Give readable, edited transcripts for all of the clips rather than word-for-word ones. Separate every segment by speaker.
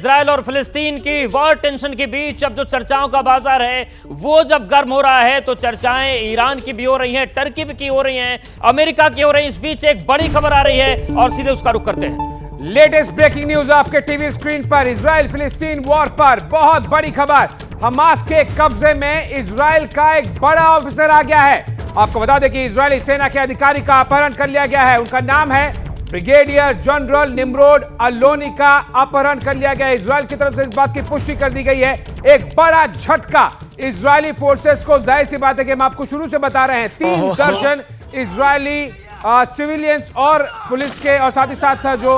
Speaker 1: Israel और फिलिस्तीन की वॉर टेंशन के बीच अब जो चर्चाओं का बाजार है वो जब गर्म हो रहा है तो चर्चाएं ईरान की भी हो रही हैं, टर्की की हो रही हैं, अमेरिका की हो रही हैं। इस बीच एक बड़ी खबर आ रही है और सीधे उसका रुख करते हैं।
Speaker 2: लेटेस्ट ब्रेकिंग न्यूज आपके टीवी स्क्रीन पर। इजराइल फिलिस्तीन वॉर पर बहुत बड़ी खबर। हमास के कब्जे में इजराइल का एक बड़ा ऑफिसर आ गया है। आपको बता दें कि इजरायली सेना के अधिकारी का अपहरण कर लिया गया है। उनका नाम है ब्रिगेडियर जनरल निम्रोड अलोनी का अपहरण कर लिया गया है। इजराइल की तरफ से इस बात की पुष्टि कर दी गई है। एक बड़ा झटका इजरायली फोर्सेस को। जाहिर सी बात है कि हम आपको शुरू से बता रहे हैं 3 दर्जन इजरायली सिविलियंस और पुलिस के और साथ ही साथ जो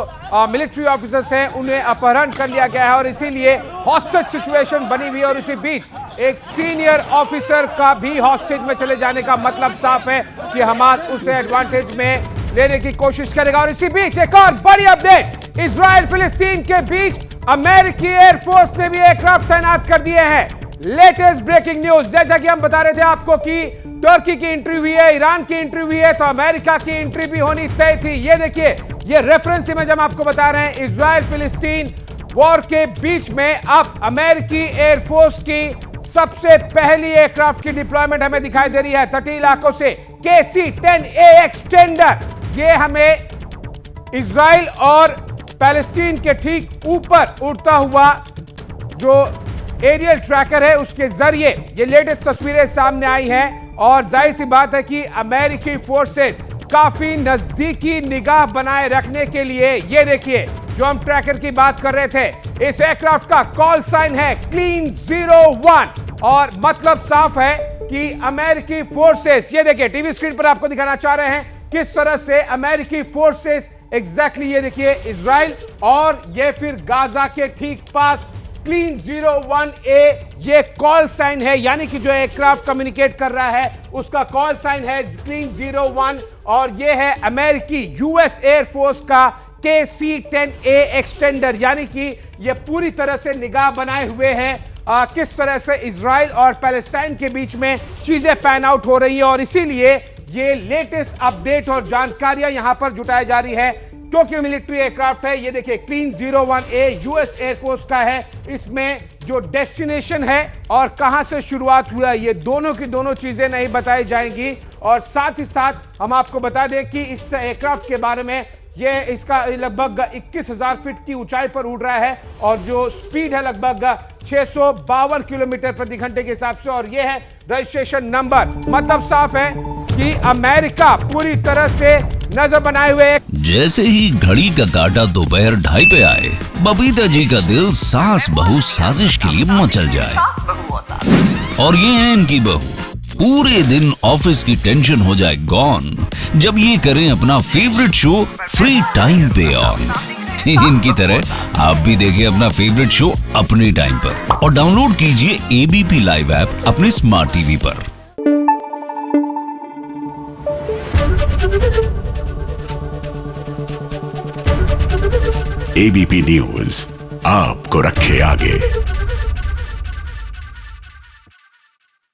Speaker 2: मिलिट्री ऑफिसर्स हैं उन्हें अपहरण कर लिया गया है और इसीलिए हॉस्टेज सिचुएशन बनी हुई है। और इसी बीच एक सीनियर ऑफिसर का भी हॉस्टेज में चले जाने का मतलब साफ है कि हमास उसे एडवांटेज में लेने की कोशिश करेगा। और इसी बीच एक और बड़ी अपडेट, इजराइल फिलिस्तीन के बीच अमेरिकी एयरफोर्स ने भी एयरक्राफ्ट तैनात कर दिए हैं। लेटेस्ट ब्रेकिंग न्यूज, जैसा कि हम बता रहे थे आपको कि टर्की की एंट्री हुई है, ईरान की एंट्री हुई है, तो अमेरिका की एंट्री भी होनी तय थी। ये देखिए, ये रेफरेंस इमेज हम आपको बता रहे हैं। इजराइल फिलिस्तीन वॉर के बीच में अब अमेरिकी एयरफोर्स की सबसे पहली एयरक्राफ्ट की डिप्लॉयमेंट हमें दिखाई दे रही है तटीय इलाकों से। KC-10A एक्सटेंडर, ये हमें इजराइल और पैलेस्टीन के ठीक ऊपर उड़ता हुआ जो एरियल ट्रैकर है उसके जरिए ये लेटेस्ट तस्वीरें सामने आई हैं। और जाहिर सी बात है कि अमेरिकी फोर्सेस काफी नजदीकी निगाह बनाए रखने के लिए, ये देखिए जो हम ट्रैकर की बात कर रहे थे, इस एयरक्राफ्ट का कॉल साइन है क्लीन 01 और मतलब साफ है कि अमेरिकी फोर्सेस, ये देखिए टीवी स्क्रीन पर आपको दिखाना चाह रहे हैं किस तरह से अमेरिकी फोर्सेस एग्जैक्टली, ये देखिए इजराइल और ये फिर गाजा के ठीक पास क्लीन 01A ये कॉल साइन है, यानी कि जो एयरक्राफ्ट कम्युनिकेट कर रहा है उसका कॉल साइन है क्लीन 01 और ये है अमेरिकी यूएस एयरफोर्स का KC-10A एक्सटेंडर, यानी कि ये पूरी तरह से निगाह बनाए हुए हैं किस तरह से इजराइल और पैलेस्टाइन के बीच में चीजें पैन आउट हो रही है। और इसीलिए ये लेटेस्ट अपडेट और जानकारियां यहां पर जुटाई जा रही है क्योंकि मिलिट्री एयरक्राफ्ट है। ये देखिए क्लीन 01A यूएस एयरफोर्स का है। इसमें जो डेस्टिनेशन है और कहां से शुरुआत हुआ ये दोनों की दोनों चीजें नहीं बताई जाएंगी। और साथ ही साथ हम आपको बता दें कि इस एयरक्राफ्ट के बारे में ये इसका लगभग 21,000 फीट की ऊंचाई पर उड़ रहा है और जो स्पीड है लगभग 652 किलोमीटर प्रति घंटे के हिसाब से। और ये है रजिस्ट्रेशन नंबर। मतलब साफ है कि अमेरिका पूरी तरह से नजर बनाए हुए।
Speaker 3: जैसे ही घड़ी का काटा दोपहर 2:30 पे आए, बबीता जी का दिल सास बहू साजिश के लिए मचल जाए। और ये है इनकी बहू, पूरे दिन ऑफिस की टेंशन हो जाए गॉन जब ये करें अपना फेवरेट शो फ्री टाइम पे ऑन। इनकी तरह आप भी देखिए अपना फेवरेट शो अपने टाइम पर और डाउनलोड कीजिए ABP लाइव ऐप अपने स्मार्ट टीवी पर।
Speaker 4: ABP न्यूज आपको रखे आगे।